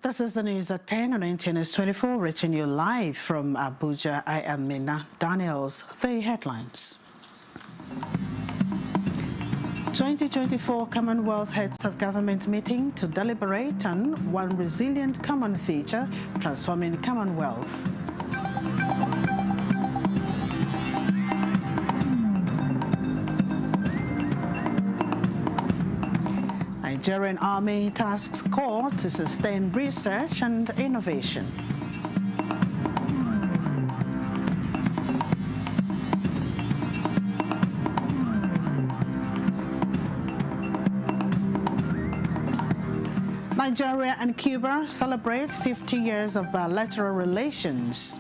This is the news at 10 on NTA News 24, reaching you live from Abuja. I am Mina Daniels. The headlines. 2024 Commonwealth Heads of Government meeting to deliberate on one resilient common feature, transforming Commonwealth. Nigerian Army tasks core to sustain research and innovation. Nigeria and Cuba celebrate 50 years of bilateral relations.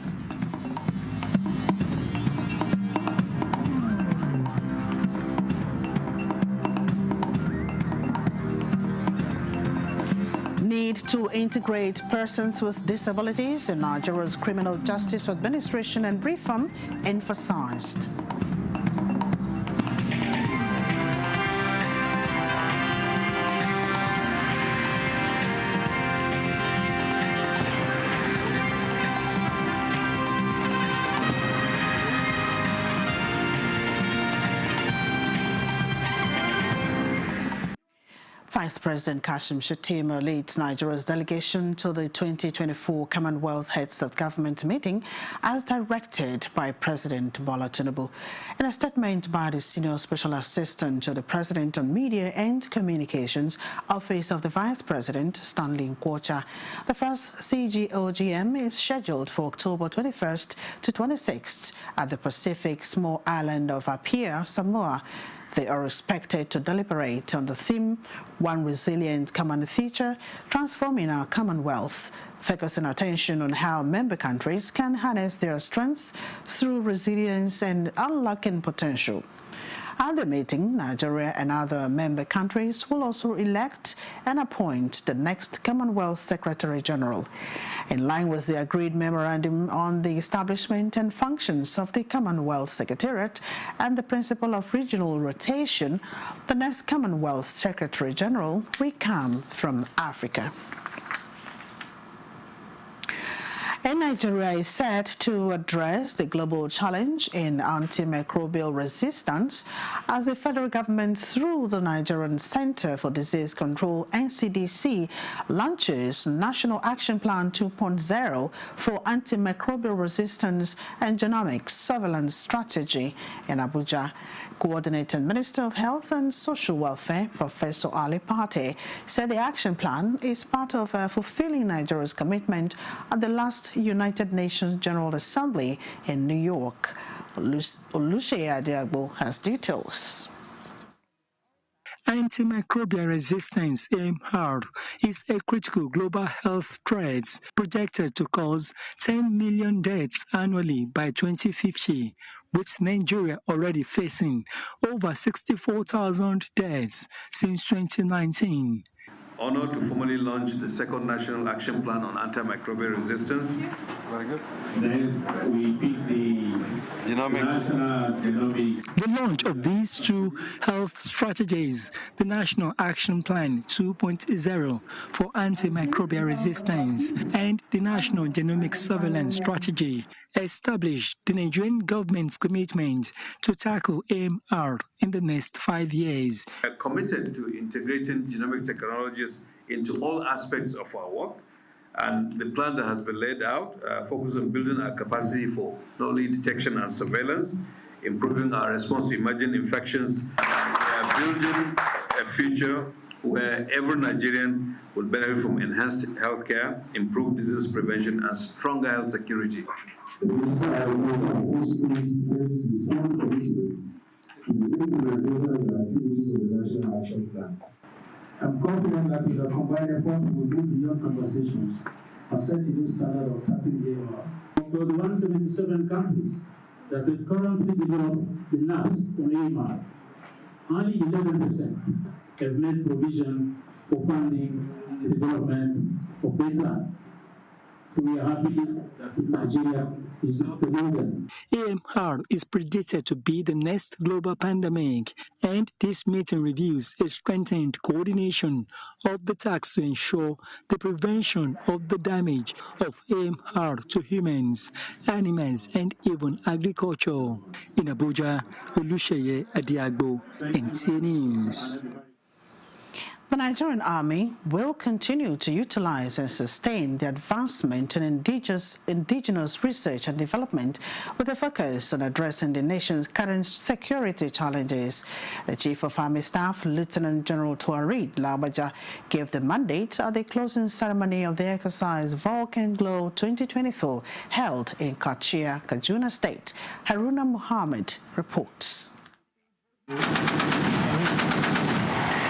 Need to integrate persons with disabilities in Nigeria's criminal justice administration and reform emphasized. Vice President Kashim Shatima leads Nigeria's delegation to the 2024 Commonwealth Heads of Government meeting as directed by President Bola Tinubu. In a statement by the Senior Special Assistant to the President on Media and Communications, Office of the Vice President, Stanley Nkwocha, the first CGOGM is scheduled for October 21st to 26th at the Pacific small island of Apia, Samoa. They are expected to deliberate on the theme, One Resilient Common Feature, Transforming Our Commonwealth, focusing attention on how member countries can harness their strengths through resilience and unlocking potential. At the meeting, Nigeria and other member countries will also elect and appoint the next Commonwealth Secretary General. In line with the agreed memorandum on the establishment and functions of the Commonwealth Secretariat and the principle of regional rotation, the next Commonwealth Secretary General will come from Africa. And Nigeria is set to address the global challenge in antimicrobial resistance as the federal government, through the Nigerian Center for Disease Control (NCDC), launches National Action Plan 2.0 for antimicrobial resistance and genomic surveillance strategy in Abuja. Coordinating Minister of Health and Social Welfare, Professor Ali Pate, said the action plan is part of fulfilling Nigeria's commitment at the last United Nations General Assembly in New York. Oluseyi Adiagbo has details. Antimicrobial resistance, Impaired, is a critical global health threat projected to cause 10 million deaths annually by 2050, with Nigeria already facing over 64,000 deaths since 2019. Honored to formally launch the second National Action Plan on Antimicrobial Resistance. Very good. Next, we pick the genomic. The launch of these two health strategies, the National Action Plan 2.0 for antimicrobial resistance and the National Genomic Surveillance Strategy, established the Nigerian government's commitment to tackle AMR in the next 5 years. We are committed to integrating genomic technologies into all aspects of our work, and the plan that has been laid out focuses on building our capacity for not only detection and surveillance, improving our response to emerging infections. We are building a future where every Nigerian will benefit from enhanced healthcare, improved disease prevention, and stronger health security. I'm confident that with a combined effort, we will move beyond conversations and set a new standard of tackling AMR. For the 177 countries that have currently developed the labs on AMR, only 11% have made provision for funding the development of data. So we are happy that Nigeria is not illegal. AMR is predicted to be the next global pandemic, and this meeting reviews a strengthened coordination of the task to ensure the prevention of the damage of AMR to humans, animals, and even agriculture. In Abuja, Olusheye Adiagbo, NTA News. The Nigerian Army will continue to utilize and sustain the advancement in indigenous research and development with a focus on addressing the nation's current security challenges. The Chief of Army Staff, Lieutenant General Tuarid Labaja, gave the mandate at the closing ceremony of the exercise Vulcan Glow 2024 held in Kachia, Kaduna State. Haruna Muhammad reports.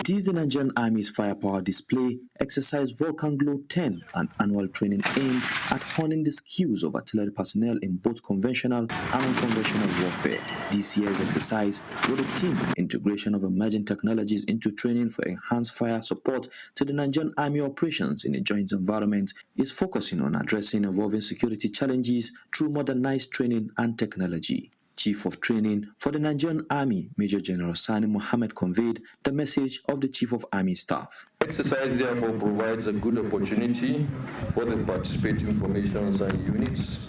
It is the Nigerian Army's firepower display, Exercise Vulcan Glow 10, an annual training aimed at honing the skills of artillery personnel in both conventional and unconventional warfare. This year's exercise, with a theme integration of emerging technologies into training for enhanced fire support to the Nigerian Army operations in a joint environment, is focusing on addressing evolving security challenges through modernized training and technology. Chief of Training for the Nigerian Army, Major General Sani Mohammed, conveyed the message of the Chief of Army Staff. Exercise therefore provides a good opportunity for the participating formations and units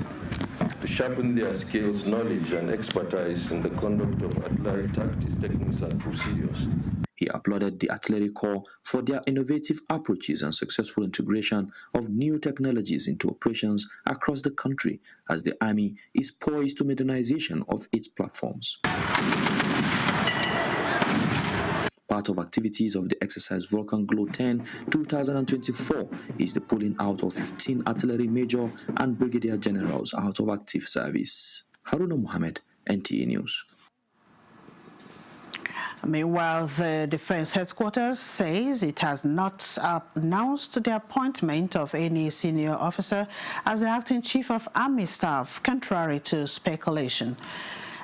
to sharpen their skills, knowledge, and expertise in the conduct of artillery tactics, techniques, and procedures. He applauded the Artillery Corps for their innovative approaches and successful integration of new technologies into operations across the country as the Army is poised to modernization of its platforms. Part of activities of the exercise Vulcan Glow 10 2024 is the pulling out of 15 artillery major and brigadier generals out of active service. Haruna Muhammad, NTA News. Meanwhile, the Defense Headquarters says it has not announced the appointment of any senior officer as the Acting Chief of Army Staff, contrary to speculation.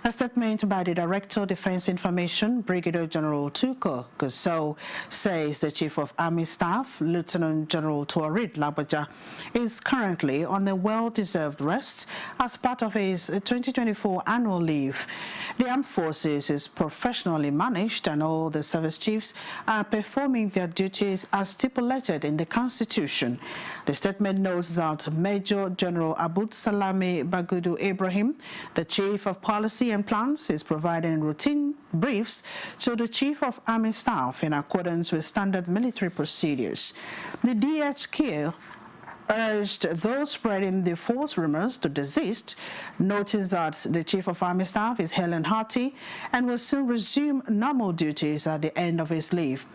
A statement by the Director of Defense Information, Brigadier General Tuko Gusau, says the Chief of Army Staff, Lieutenant General Tuarid Labaja, is currently on a well-deserved rest as part of his 2024 annual leave. The Armed Forces is professionally managed and all the service chiefs are performing their duties as stipulated in the Constitution. The statement notes that Major General Abud Salami Bagudu Ibrahim, the Chief of Policy and Plans, is providing routine briefs to the Chief of Army Staff in accordance with standard military procedures. The DHQ urged those spreading the false rumors to desist, noting that the Chief of Army Staff is hale and hearty and will soon resume normal duties at the end of his leave.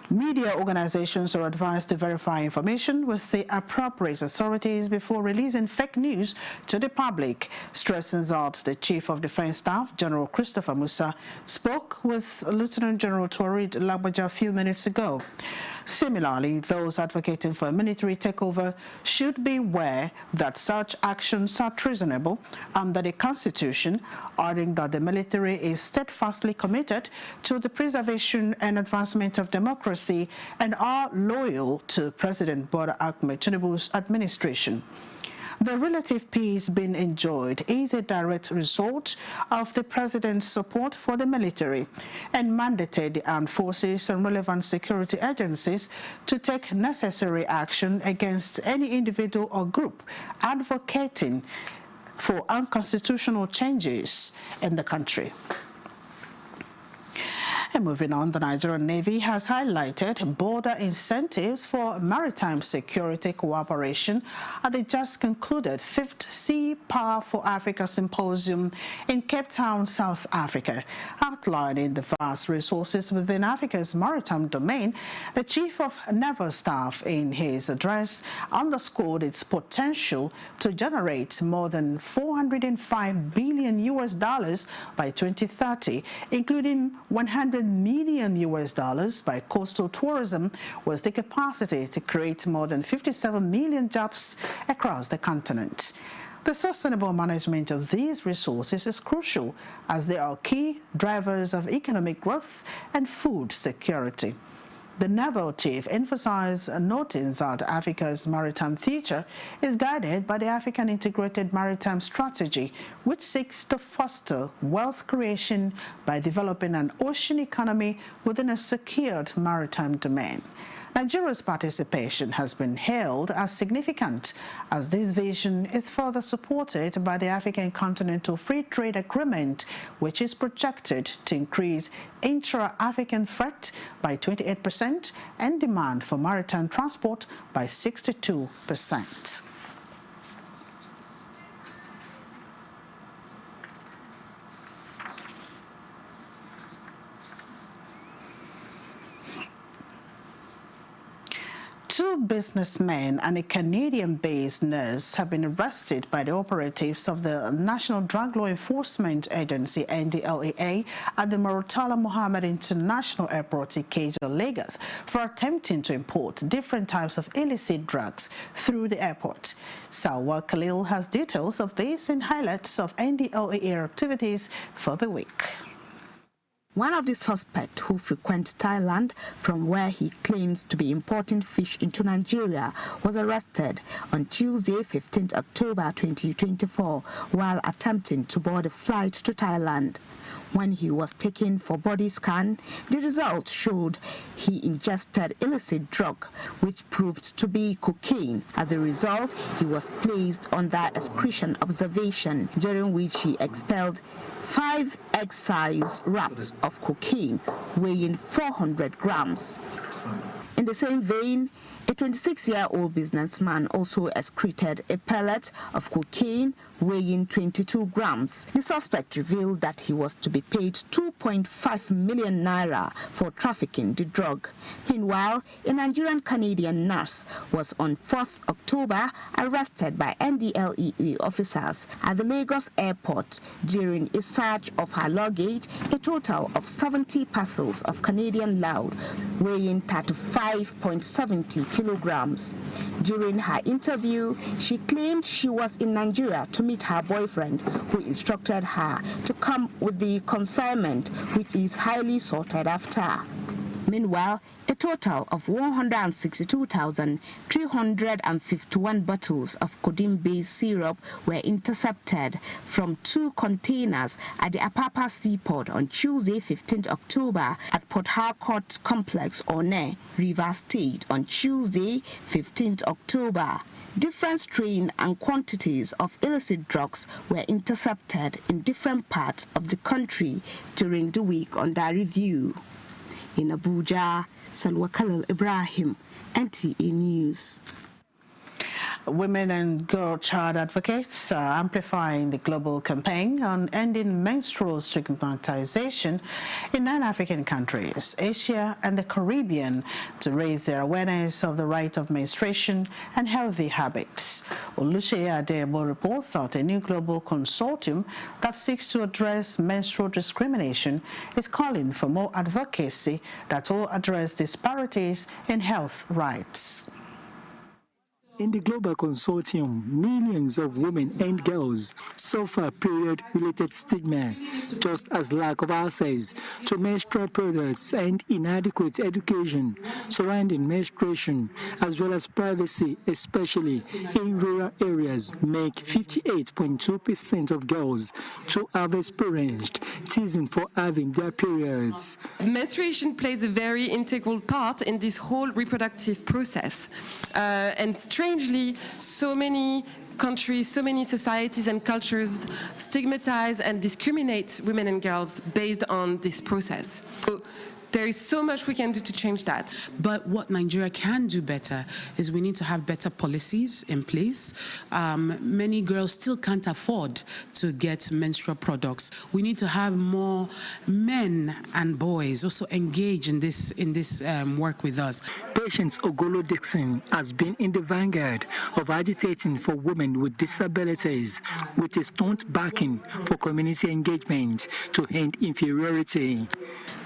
Media organizations are advised to verify information with the appropriate authorities before releasing fake news to the public, stressing that the Chief of Defense Staff, General Christopher Musa, spoke with Lieutenant General Tuarid Labaja a few minutes ago. Similarly, those advocating for a military takeover should be aware that such actions are treasonable under the Constitution, adding that the military is steadfastly committed to the preservation and advancement of democracy and are loyal to President Bola Ahmed Tinubu's administration. The relative peace being enjoyed is a direct result of the President's support for the military and mandated the armed forces and relevant security agencies to take necessary action against any individual or group advocating for unconstitutional changes in the country. And moving on, the Nigerian Navy has highlighted border incentives for maritime security cooperation at the just concluded 5th Sea Power for Africa Symposium in Cape Town, South Africa. Outlining the vast resources within Africa's maritime domain, the Chief of Naval Staff in his address underscored its potential to generate more than $405 billion by 2030, including $100 million by coastal tourism, with the capacity to create more than 57 million jobs across the continent. The sustainable management of these resources is crucial as they are key drivers of economic growth and food security. The naval chief emphasized, noting that Africa's maritime future is guided by the African Integrated Maritime Strategy, which seeks to foster wealth creation by developing an ocean economy within a secured maritime domain. Nigeria's participation has been hailed as significant, as this vision is further supported by the African Continental Free Trade Agreement, which is projected to increase intra-African freight by 28% and demand for maritime transport by 62%. Two businessmen and a Canadian-based nurse have been arrested by the operatives of the National Drug Law Enforcement Agency, NDLEA, at the Murtala Mohammed International Airport, Ikeja, Lagos, for attempting to import different types of illicit drugs through the airport. Salwa Khalil has details of this and highlights of NDLEA activities for the week. One of the suspects who frequents Thailand, from where he claims to be importing fish into Nigeria, was arrested on Tuesday, 15 October 2024, while attempting to board a flight to Thailand. When he was taken for body scan, the results showed he ingested illicit drug, which proved to be cocaine. As a result, he was placed under excretion observation, during which he expelled 5 egg-size wraps of cocaine weighing 400 grams. In the same vein, a 26-year-old businessman also excreted a pellet of cocaine weighing 22 grams. The suspect revealed that he was to be paid 2.5 million naira for trafficking the drug. Meanwhile, a Nigerian-Canadian nurse was on 4th October arrested by NDLEA officers at the Lagos airport during a search of her luggage, a total of 70 parcels of Canadian loud weighing 35.70 kilograms. During her interview, she claimed she was in Nigeria to meet her boyfriend, who instructed her to come with the consignment, which is highly sought after. Meanwhile, a total of 162,351 bottles of codeine-based syrup were intercepted from 2 containers at the Apapa Seaport on Tuesday, 15 October at Port Harcourt Complex, One, Rivers State on Tuesday, 15 October. Different strain and quantities of illicit drugs were intercepted in different parts of the country during the week under review. In Abuja, Salwa Khalil Ibrahim, NTA News. Women and girl child advocates are amplifying the global campaign on ending menstrual stigmatization in 9 African countries, Asia and the Caribbean, to raise their awareness of the right of menstruation and healthy habits. Oluseyi Adebo reports that a new global consortium that seeks to address menstrual discrimination is calling for more advocacy that will address disparities in health rights. In the global consortium, millions of women and girls suffer period-related stigma, just as lack of access to menstrual products and inadequate education surrounding menstruation, as well as privacy, especially in rural areas, make 58.2% of girls to have experienced teasing for having their periods. Menstruation plays a very integral part in this whole reproductive process, and strangely, so many countries, so many societies and cultures stigmatize and discriminate women and girls based on this process. So there is so much we can do to change that. But what Nigeria can do better is we need to have better policies in place. Many girls still can't afford to get menstrual products. We need to have more men and boys also engage in this work with us. Patience Ogolo Dixon has been in the vanguard of agitating for women with disabilities, with a staunch backing for community engagement to end inferiority.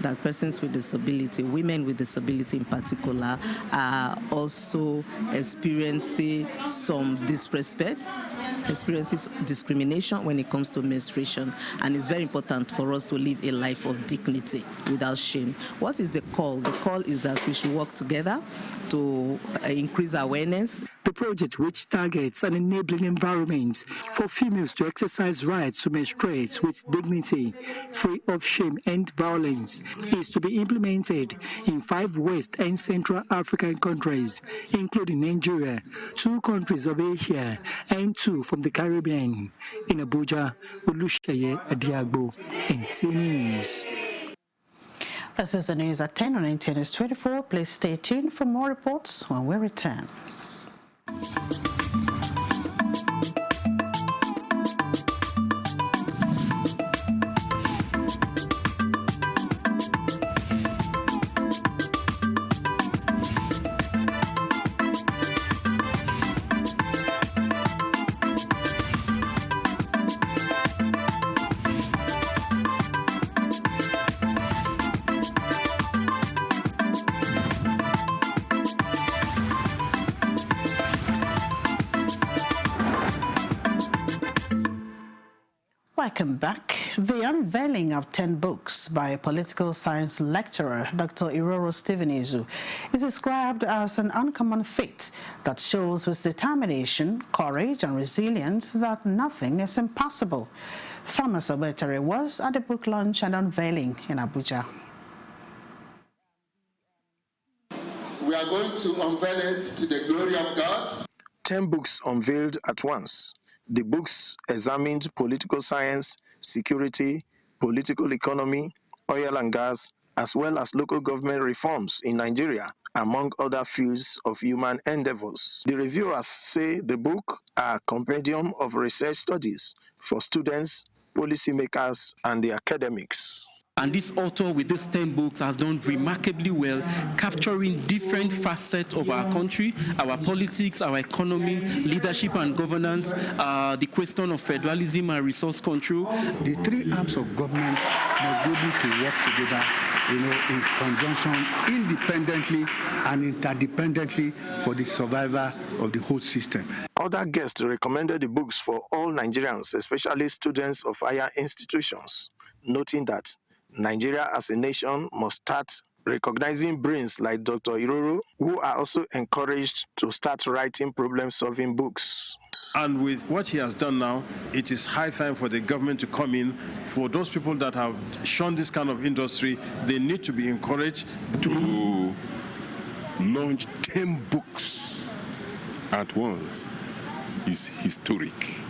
That persons with disability, women with disability in particular, are also experiencing some disrespects, experiences discrimination when it comes to menstruation, and it's very important for us to live a life of dignity without shame. What is the call? The call is that we should work together to increase awareness. The project, which targets an enabling environment for females to exercise rights to menstruate with dignity, free of shame and violence, is to be implemented in 5 West and Central African countries, including Nigeria, 2 countries of Asia, and 2 from the Caribbean. In Abuja, Olusheye Adiagbo, NTA News. This is the news at 10 on NTA News 24. Please stay tuned for more reports when we return. Welcome back. The unveiling of 10 books by a political science lecturer, Dr. Iroro Stephen Izu, is described as an uncommon feat that shows with determination, courage and resilience that nothing is impossible. Thomas Obetere was at the book launch and unveiling in Abuja. We are going to unveil it to the glory of God. 10 books unveiled at once. The books examined political science, security, political economy, oil and gas, as well as local government reforms in Nigeria, among other fields of human endeavors. The reviewers say the book are a compendium of research studies for students, policymakers, and the academics. And this author with these 10 books has done remarkably well, capturing different facets of our country, our politics, our economy, leadership and governance, the question of federalism and resource control. The 3 arms of government must be able to work together, in conjunction, independently and interdependently for the survival of the whole system. Other guests recommended the books for all Nigerians, especially students of higher institutions, noting that Nigeria as a nation must start recognizing brains like Dr. Iroro, who are also encouraged to start writing problem-solving books. And with what he has done now, it is high time for the government to come in. For those people that have shown this kind of industry, they need to be encouraged. To launch 10 books at once is historic.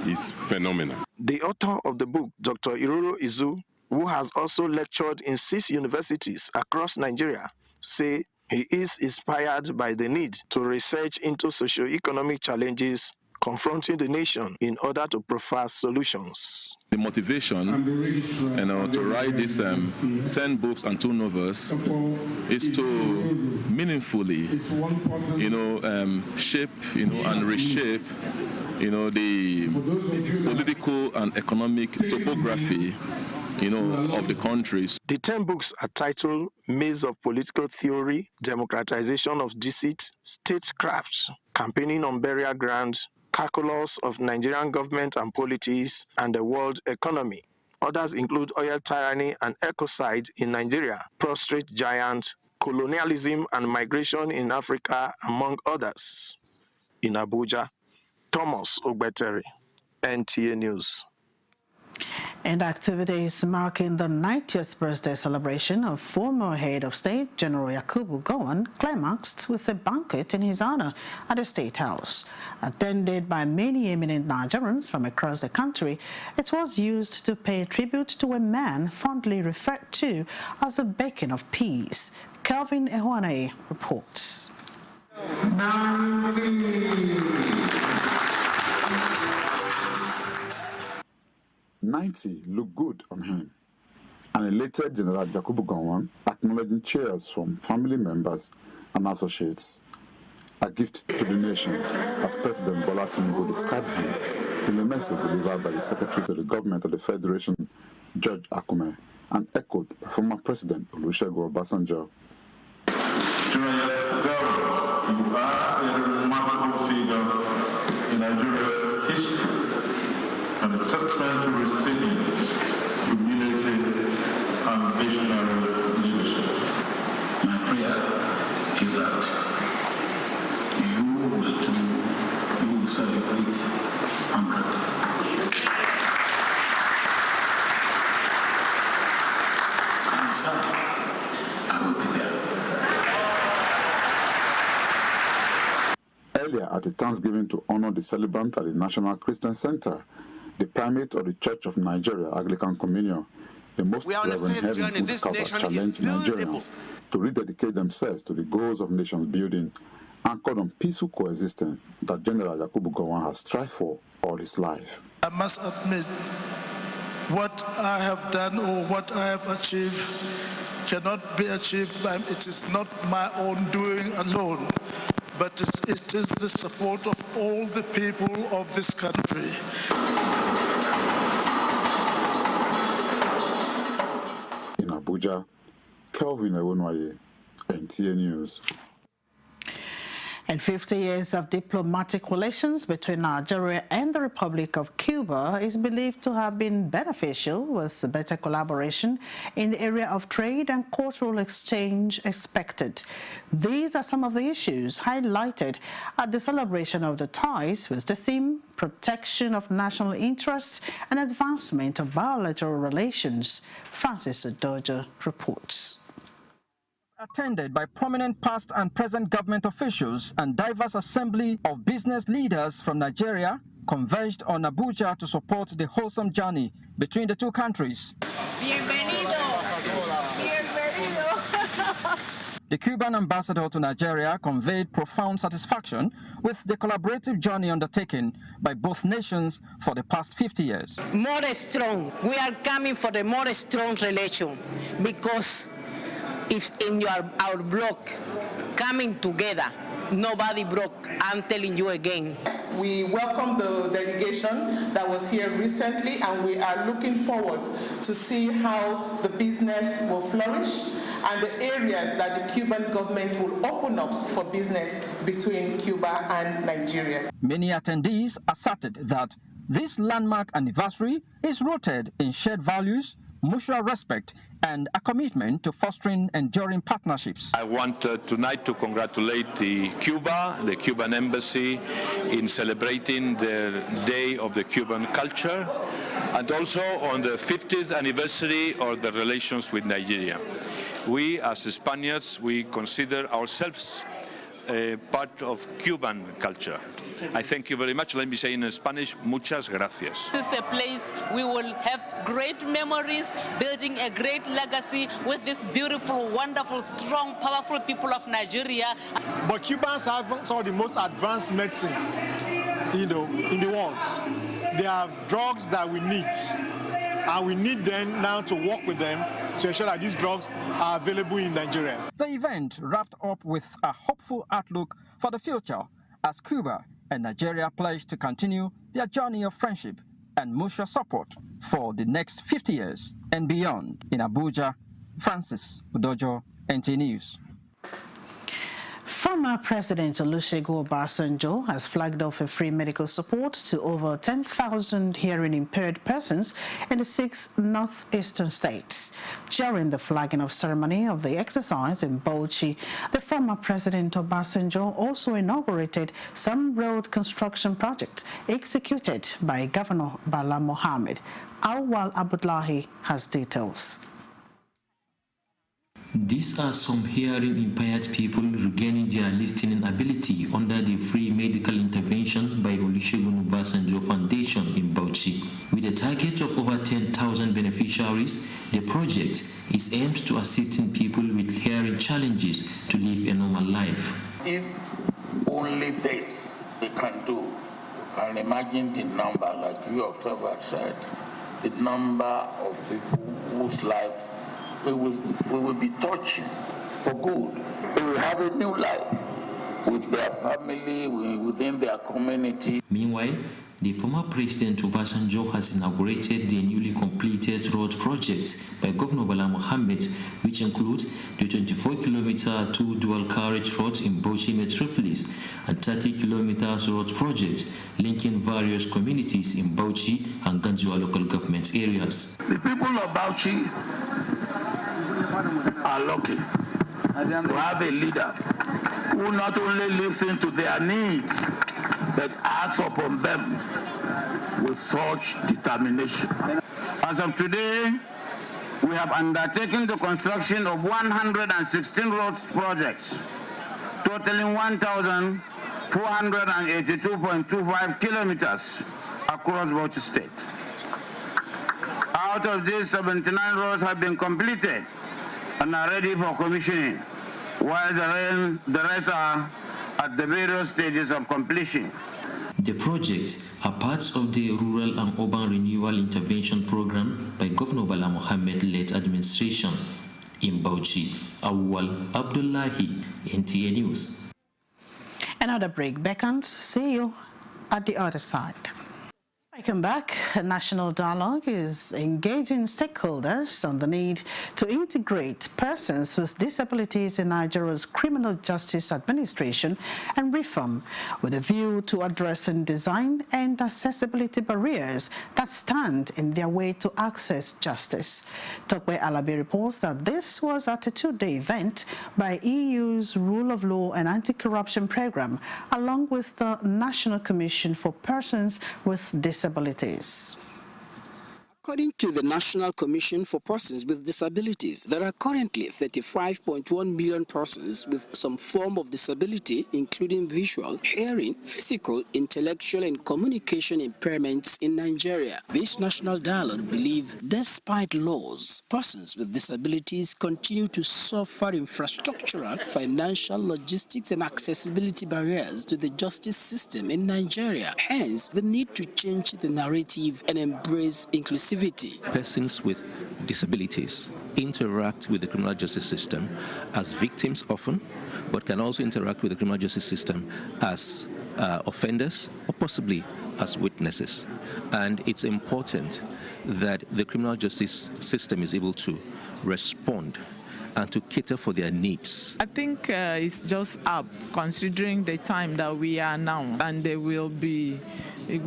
It's phenomenal. The author of the book, Dr. Iroro Izu, who has also lectured in 6 universities across Nigeria, say he is inspired by the need to research into socio-economic challenges confronting the nation in order to provide solutions. The motivation to write these 10 books and 2 novels is to meaningfully, shape, and reshape, the political and economic topography of the countries. The 10 books are titled Maze of Political Theory, Democratization of Deceit, Statecraft, Campaigning on Burial Ground, Calculus of Nigerian Government and Politics, and the World Economy. Others include Oil Tyranny and Ecocide in Nigeria, Prostrate Giant, Colonialism and Migration in Africa, among others. In Abuja, Thomas Obetere, NTA News. And activities marking the 90th birthday celebration of former head of state, General Yakubu Gowon, climaxed with a banquet in his honor at the State House. Attended by many eminent Nigerians from across the country, it was used to pay tribute to a man fondly referred to as a beacon of peace. Kelvin Ehuanae reports. 90 looked good on him. An elated General Yakubu Gowon acknowledging cheers from family members and associates. A gift to the nation, as President Bola Tinubu described him in a message delivered by the Secretary to the Government of the Federation, George Akume, and echoed by former President Olusegun Obasanjo. You are a remarkable figure in Nigeria's history and a testament to resilience, humility, and visionary leadership. My prayer is that you will celebrate 100. And sir, I will be there. Earlier at a Thanksgiving to honor the celebrant at the National Christian Center, the primate of the Church of Nigeria, Anglican Communion, the most Reverend Heaven Woodcover challenged Nigerians to rededicate themselves to the goals of nation building anchored on peaceful coexistence that General Yakubu Gowon has strived for all his life. I must admit, what I have done or what I have achieved cannot be achieved by, it is not my own doing alone, but it is the support of all the people of this country. In Abuja, Kelvin Ewonwaye, NTA News. And 50 years of diplomatic relations between Nigeria and the Republic of Cuba is believed to have been beneficial, with better collaboration in the area of trade and cultural exchange expected. These are some of the issues highlighted at the celebration of the ties, with the theme protection of national interests and advancement of bilateral relations. Francis Odojo reports. Attended by prominent past and present government officials and diverse assembly of business leaders from Nigeria, converged on Abuja to support the wholesome journey between the two countries. Bienvenido. The Cuban ambassador to Nigeria conveyed profound satisfaction with the collaborative journey undertaken by both nations for the past 50 years. More strong. We are coming for the more strong relation, because if in our block coming together, nobody broke. I'm telling you again. We welcome the delegation that was here recently, and we are looking forward to see how the business will flourish and the areas that the Cuban government will open up for business between Cuba and Nigeria. Many attendees asserted that this landmark anniversary is rooted in shared values, mutual respect, and a commitment to fostering enduring partnerships. I want tonight to congratulate the Cuban Embassy in celebrating the Day of the Cuban Culture, and also on the 50th anniversary of the relations with Nigeria. We, as Spaniards, we consider ourselves part of Cuban culture. I thank you very much. Let me say in Spanish, muchas gracias. This is a place we will have great memories, building a great legacy with this beautiful, wonderful, strong, powerful people of Nigeria. But Cubans have some of the most advanced medicine, in the world. They have drugs that we need, and we need them now to work with them to ensure that these drugs are available in Nigeria. The event wrapped up with a hopeful outlook for the future, as Cuba and Nigeria pledge to continue their journey of friendship and mutual support for the next 50 years and beyond. In Abuja, Francis Udojo, NTA News. Former President Olusegun Obasanjo has flagged off a free medical support to over 10,000 hearing-impaired persons in the 6 northeastern states. During the flagging off ceremony of the exercise in Bauchi, the former President Obasanjo also inaugurated some road construction projects executed by Governor Bala Mohammed. Awal Abdullahi has details. These are some hearing-impaired people regaining their listening ability under the free medical intervention by Olusegun Obasanjo Foundation in Bauchi. With a target of over 10,000 beneficiaries, the project is aimed to assisting people with hearing challenges to live a normal life. If only this we can do, you can imagine the number, like you yourself said, the number of people whose life we will be touching for good. They will have a new life with their family, within their community. Meanwhile, The former President Obasanjo has inaugurated the newly completed road project by Governor Bala Mohammed, which includes the 24-kilometer two dual carriage road in Bauchi Metropolis and 30 kilometers road project linking various communities in Bauchi and Ganjua local government areas. The people of Bauchi are lucky to have a leader who not only listens to their needs, but acts upon them with such determination. As of today, we have undertaken the construction of 116 road projects, totaling 1,482.25 kilometers across Bauchi State. Out of these, 79 roads have been completed and are ready for commissioning, while the rest are at the various stages of completion. The projects are parts of the Rural and Urban Renewal Intervention Program by Governor Bala Mohammed-led administration. In Bauchi, Awwal Abdullahi, NTA News. Another break beckons. See you at the other side. Welcome back. A national dialogue is engaging stakeholders on the need to integrate persons with disabilities in Nigeria's criminal justice administration and reform, with a view to addressing design and accessibility barriers that stand in their way to access justice. Tokwe Alabi reports that this was at a two-day event by EU's Rule of Law and Anti-Corruption Program, along with the National Commission for Persons with Disabilities. According to the National Commission for Persons with Disabilities, there are currently 35.1 million persons with some form of disability, including visual, hearing, physical, intellectual, and communication impairments in Nigeria. This national dialogue believes, despite laws, persons with disabilities continue to suffer infrastructural, financial, logistics, and accessibility barriers to the justice system in Nigeria. Hence, the need to change the narrative and embrace inclusivity. Persons with disabilities interact with the criminal justice system as victims often, but can also interact with the criminal justice system as offenders or possibly as witnesses. And it's important that the criminal justice system is able to respond and to cater for their needs. I think it's just up, considering the time that we are now, and there will be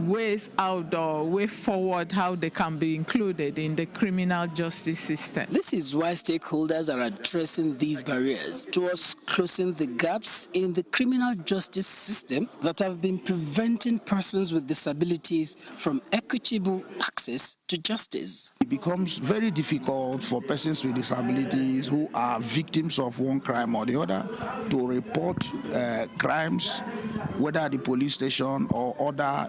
ways out or way forward how they can be included in the criminal justice system. This is why stakeholders are addressing these barriers towards closing the gaps in the criminal justice system that have been preventing persons with disabilities from equitable access to justice. It becomes very difficult for persons with disabilities who are victims of one crime or the other to report crimes, whether at the police station or other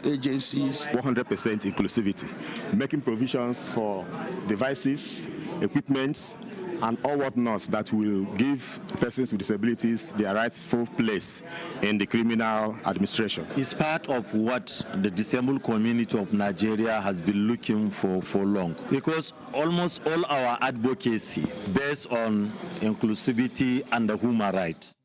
agencies. 100% inclusivity, making provisions for devices, equipments, and all whatnots that will give persons with disabilities their rightful place in the criminal administration. It's part of what the disabled community of Nigeria has been looking for long, because almost all our advocacy based on inclusivity and the human rights.